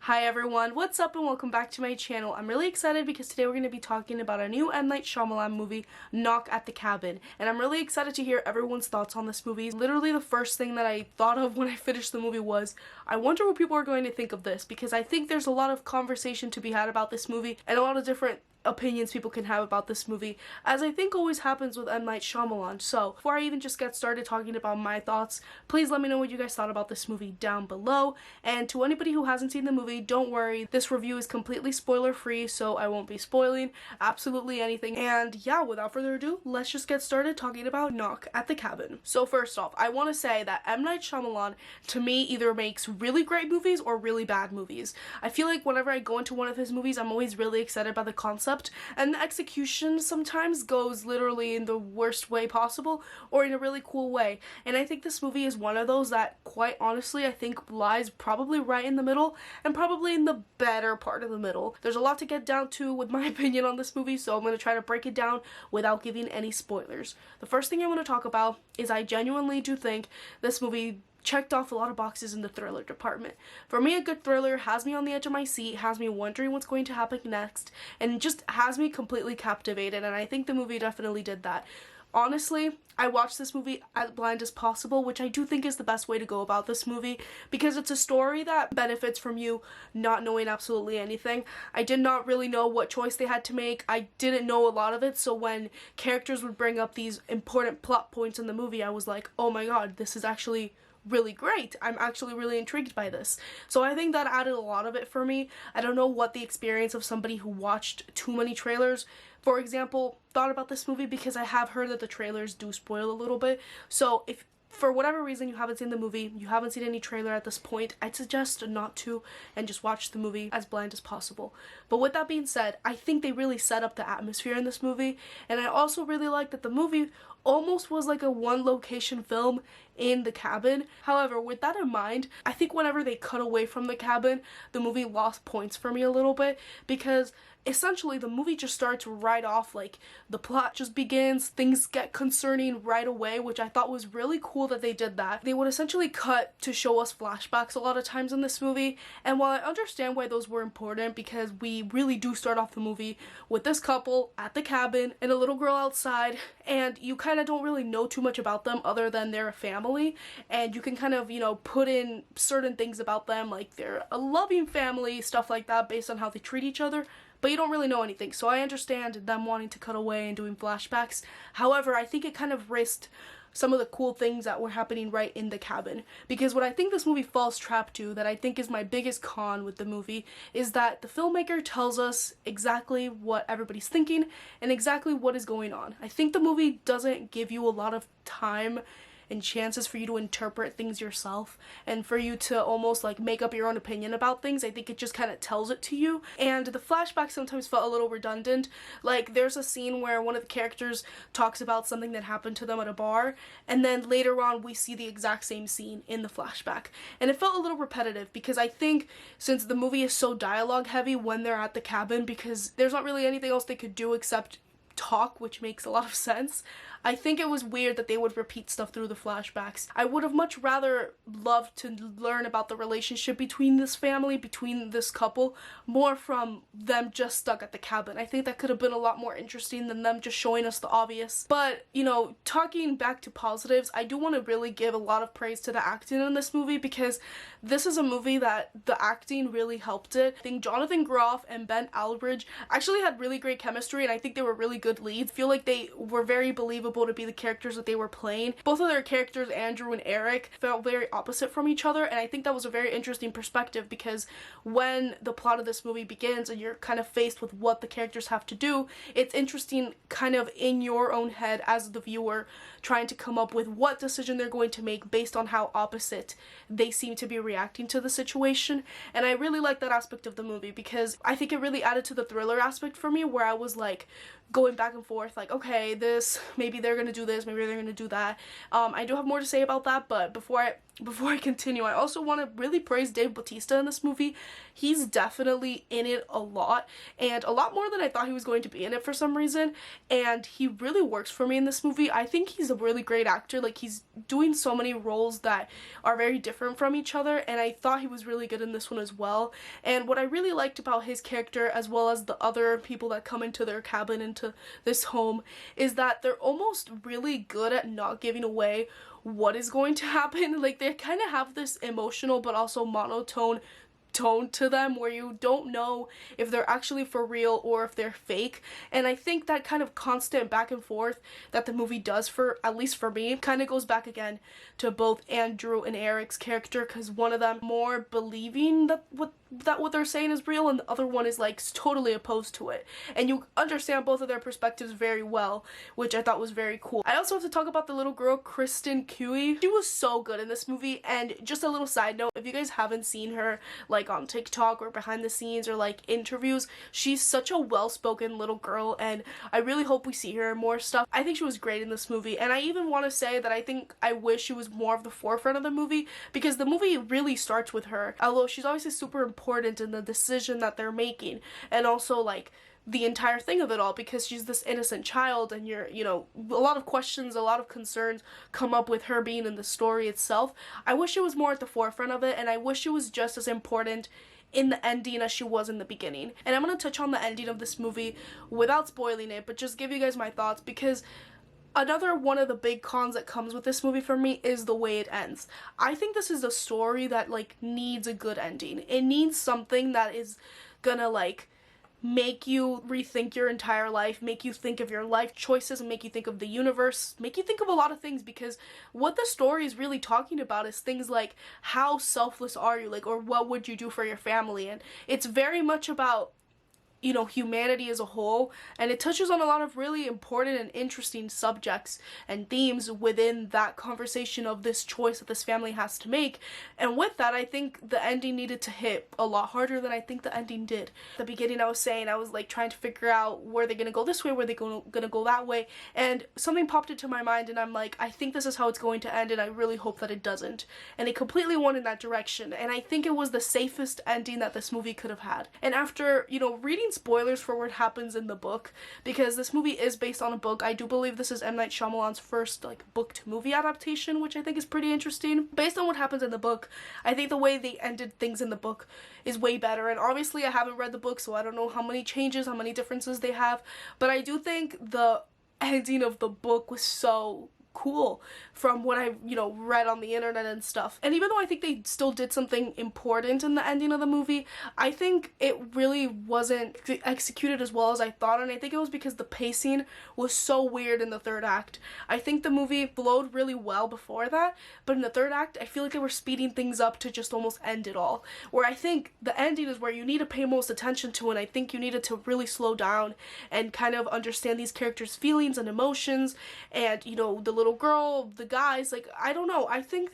Hi everyone, what's up and welcome back to my channel. I'm really excited because today we're going to be talking about a new M. Night Shyamalan movie, Knock at the Cabin. And I'm really excited to hear everyone's thoughts on this movie. Literally the first thing that I thought of when I finished the movie was, I wonder what people are going to think of this, because I think there's a lot of conversation to be had about this movie and a lot of different opinions people can have about this movie, as I think always happens with M. Night Shyamalan. So before I even just get started talking about my thoughts, please let me know what you guys thought about this movie down below. And to anybody who hasn't seen the movie, don't worry, this review is completely spoiler free, so I won't be spoiling absolutely anything. And yeah, without further ado, let's just get started talking about Knock at the Cabin. So first off, I want to say that M. Night Shyamalan to me either makes really great movies or really bad movies. I feel like whenever I go into one of his movies, I'm always really excited by the concept, and the execution sometimes goes literally in the worst way possible or in a really cool way. And I think this movie is one of those that, quite honestly, I think lies probably right in the middle and probably in the better part of the middle. There's a lot to get down to with my opinion on this movie, so I'm going to try to break it down without giving any spoilers. The first thing I want to talk about is I genuinely do think this movie checked off a lot of boxes in the thriller department. For me, a good thriller has me on the edge of my seat, has me wondering what's going to happen next, and just has me completely captivated, and I think the movie definitely did that. Honestly, I watched this movie as blind as possible, which I do think is the best way to go about this movie, because it's a story that benefits from you not knowing absolutely anything. I did not really know what choice they had to make. I didn't know a lot of it, so when characters would bring up these important plot points in the movie, I was like, oh my god, this is actually really great. I'm actually really intrigued by this. So I think that added a lot of it for me. I don't know what the experience of somebody who watched too many trailers, for example, thought about this movie, because I have heard that the trailers do spoil a little bit. So if for whatever reason you haven't seen the movie, you haven't seen any trailer at this point, I'd suggest not to and just watch the movie as blind as possible. But with that being said, I think they really set up the atmosphere in this movie, and I also really like that the movie almost was like a one location film in the cabin. However, with that in mind, I think whenever they cut away from the cabin, the movie lost points for me a little bit, because essentially the movie just starts right off, like the plot just begins, things get concerning right away, which I thought was really cool that they did that. They would essentially cut to show us flashbacks a lot of times in this movie, and while I understand why those were important, because we really do start off the movie with this couple at the cabin and a little girl outside, and you kind of don't really know too much about them other than they're a family, and you can kind of, you know, put in certain things about them, like they're a loving family, stuff like that, based on how they treat each other, but you don't really know anything. So I understand them wanting to cut away and doing flashbacks. However, I think it kind of risked some of the cool things that were happening right in the cabin, because what I think this movie falls trap to, that I think is my biggest con with the movie, is that the filmmaker tells us exactly what everybody's thinking and exactly what is going on. I think the movie doesn't give you a lot of time and chances for you to interpret things yourself and for you to almost like make up your own opinion about things. I think it just kind of tells it to you, and the flashbacks sometimes felt a little redundant. Like there's a scene where one of the characters talks about something that happened to them at a bar, and then later on we see the exact same scene in the flashback, and it felt a little repetitive, because I think since the movie is so dialogue heavy when they're at the cabin, because there's not really anything else they could do except talk, which makes a lot of sense, I think it was weird that they would repeat stuff through the flashbacks. I would have much rather loved to learn about the relationship between this family, between this couple, more from them just stuck at the cabin. I think that could have been a lot more interesting than them just showing us the obvious. But, you know, talking back to positives, I do want to really give a lot of praise to the acting in this movie, because this is a movie that the acting really helped it. I think Jonathan Groff and Ben Aldridge actually had really great chemistry, and I think they were really good leads. I feel like they were very believable to be the characters that they were playing. Both of their characters, Andrew and Eric, felt very opposite from each other, and I think that was a very interesting perspective, because when the plot of this movie begins and you're kind of faced with what the characters have to do, it's interesting kind of in your own head as the viewer trying to come up with what decision they're going to make based on how opposite they seem to be reacting to the situation. And I really like that aspect of the movie, because I think it really added to the thriller aspect for me, where I was like going back and forth, like, okay, maybe maybe they're gonna do this, maybe they're gonna do that. I do have more to say about that, but before I continue, I also want to really praise Dave Bautista in this movie. He's definitely in it a lot, and a lot more than I thought he was going to be in it for some reason, and he really works for me in this movie. I think he's a really great actor. Like, he's doing so many roles that are very different from each other, and I thought he was really good in this one as well. And what I really liked about his character, as well as the other people that come into their cabin, into this home, is that they're almost really good at not giving away what is going to happen. Like, they kind of have this emotional but also monotone tone to them where you don't know if they're actually for real or if they're fake. And I think that kind of constant back and forth that the movie does, for at least for me, kind of goes back again to both Andrew and Eric's character, because one of them more believing that what they're saying is real, and the other one is like totally opposed to it, and you understand both of their perspectives very well, which I thought was very cool. I also have to talk about the little girl, Kristen Cui. She was so good in this movie. And just a little side note, if you guys haven't seen her like on TikTok or behind the scenes or like interviews, she's such a well-spoken little girl, and I really hope we see her in more stuff. I think she was great in this movie, and I even want to say that I wish she was more of the forefront of the movie, because the movie really starts with her, although she's obviously super important in the decision that they're making, and also like the entire thing of it all, because she's this innocent child, and you know, a lot of questions, a lot of concerns come up with her being in the story itself. I wish it was more at the forefront of it, and I wish it was just as important in the ending as she was in the beginning. And I'm going to touch on the ending of this movie without spoiling it, but just give you guys my thoughts, because another one of the big cons that comes with this movie for me is the way it ends. I think this is a story that like needs a good ending. It needs something that is gonna like make you rethink your entire life, make you think of your life choices, and make you think of the universe, make you think of a lot of things, because what the story is really talking about is things like how selfless are you, like, or what would you do for your family. And it's very much about, you know, humanity as a whole, and it touches on a lot of really important and interesting subjects and themes within that conversation of this choice that this family has to make. And with that, I think the ending needed to hit a lot harder than I think the ending did. At the beginning, I was saying, I was like trying to figure out, were they gonna go this way, were they gonna go that way, and something popped into my mind, and I'm like, I think this is how it's going to end, and I really hope that it doesn't. And it completely went in that direction, and I think it was the safest ending that this movie could have had. And after, you know, reading spoilers for what happens in the book, because this movie is based on a book. I do believe this is M. Night Shyamalan's first like book to movie adaptation, which I think is pretty interesting. Based on what happens in the book, I think the way they ended things in the book is way better, and obviously I haven't read the book, so I don't know how many changes, how many differences they have, but I do think the ending of the book was so cool from what I, you know, read on the internet and stuff. And even though I think they still did something important in the ending of the movie, I think it really wasn't executed as well as I thought, and I think it was because the pacing was so weird in the third act. I think the movie flowed really well before that, but in the third act, I feel like they were speeding things up to just almost end it all, where I think the ending is where you need to pay most attention to, and I think you needed to really slow down and kind of understand these characters' feelings and emotions, and, you know, the little girl, the guys, like, I don't know, I think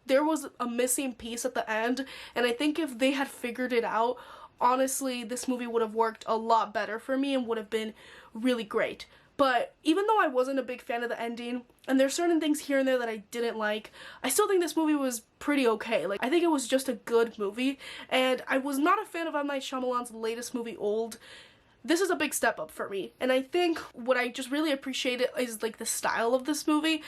there was a missing piece at the end, and I think if they had figured it out, honestly, this movie would have worked a lot better for me and would have been really great. But even though I wasn't a big fan of the ending, and there's certain things here and there that I didn't like, I still think this movie was pretty okay. Like, I think it was just a good movie, and I was not a fan of M. Night Shyamalan's latest movie, Old. This is a big step up for me, and I think what I just really appreciated is like the style of this movie.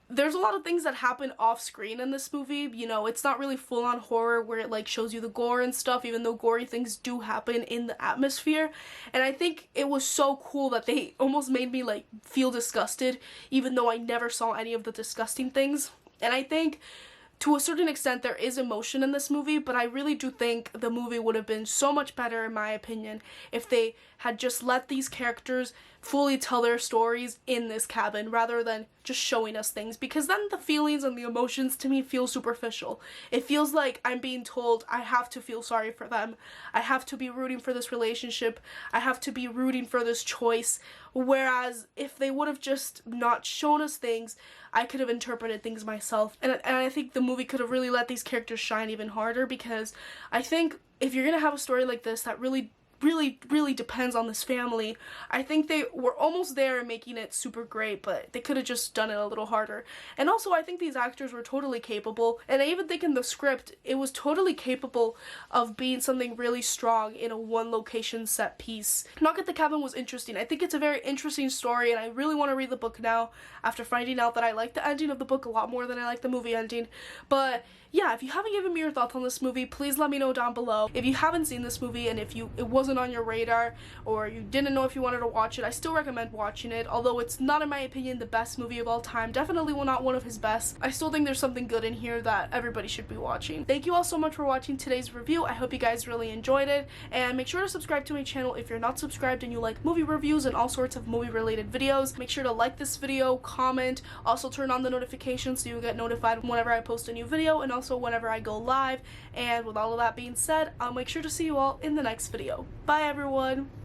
There's a lot of things that happen off screen in this movie, you know, it's not really full-on horror where it like shows you the gore and stuff, even though gory things do happen in the atmosphere. And I think it was so cool that they almost made me like feel disgusted, even though I never saw any of the disgusting things. And I think to a certain extent there is emotion in this movie, but I really do think the movie would have been so much better, in my opinion, if they had just let these characters fully tell their stories in this cabin rather than just showing us things, because then the feelings and the emotions to me feel superficial. It feels like I'm being told I have to feel sorry for them, I have to be rooting for this relationship, I have to be rooting for this choice, whereas if they would have just not shown us things, I could have interpreted things myself, and I think the movie could have really let these characters shine even harder, because I think if you're gonna have a story like this that really really depends on this family. I think they were almost there in making it super great, but they could have just done it a little harder. And also, I think these actors were totally capable, and I even think in the script it was totally capable of being something really strong in a one location set piece. Knock at the Cabin was interesting. I think it's a very interesting story, and I really want to read the book now after finding out that I like the ending of the book a lot more than I like the movie ending. But yeah, if you haven't given me your thoughts on this movie, please let me know down below. If you haven't seen this movie and if it wasn't on your radar or you didn't know if you wanted to watch it, I still recommend watching it. Although it's not, in my opinion, the best movie of all time, definitely not one of his best, I still think there's something good in here that everybody should be watching. Thank you all so much for watching today's review. I hope you guys really enjoyed it, and make sure to subscribe to my channel if you're not subscribed and you like movie reviews and all sorts of movie related videos. Make sure to like this video, comment, also turn on the notifications so you get notified whenever I post a new video and also whenever I go live. And with all of that being said, I'll make sure to see you all in the next video. Bye everyone!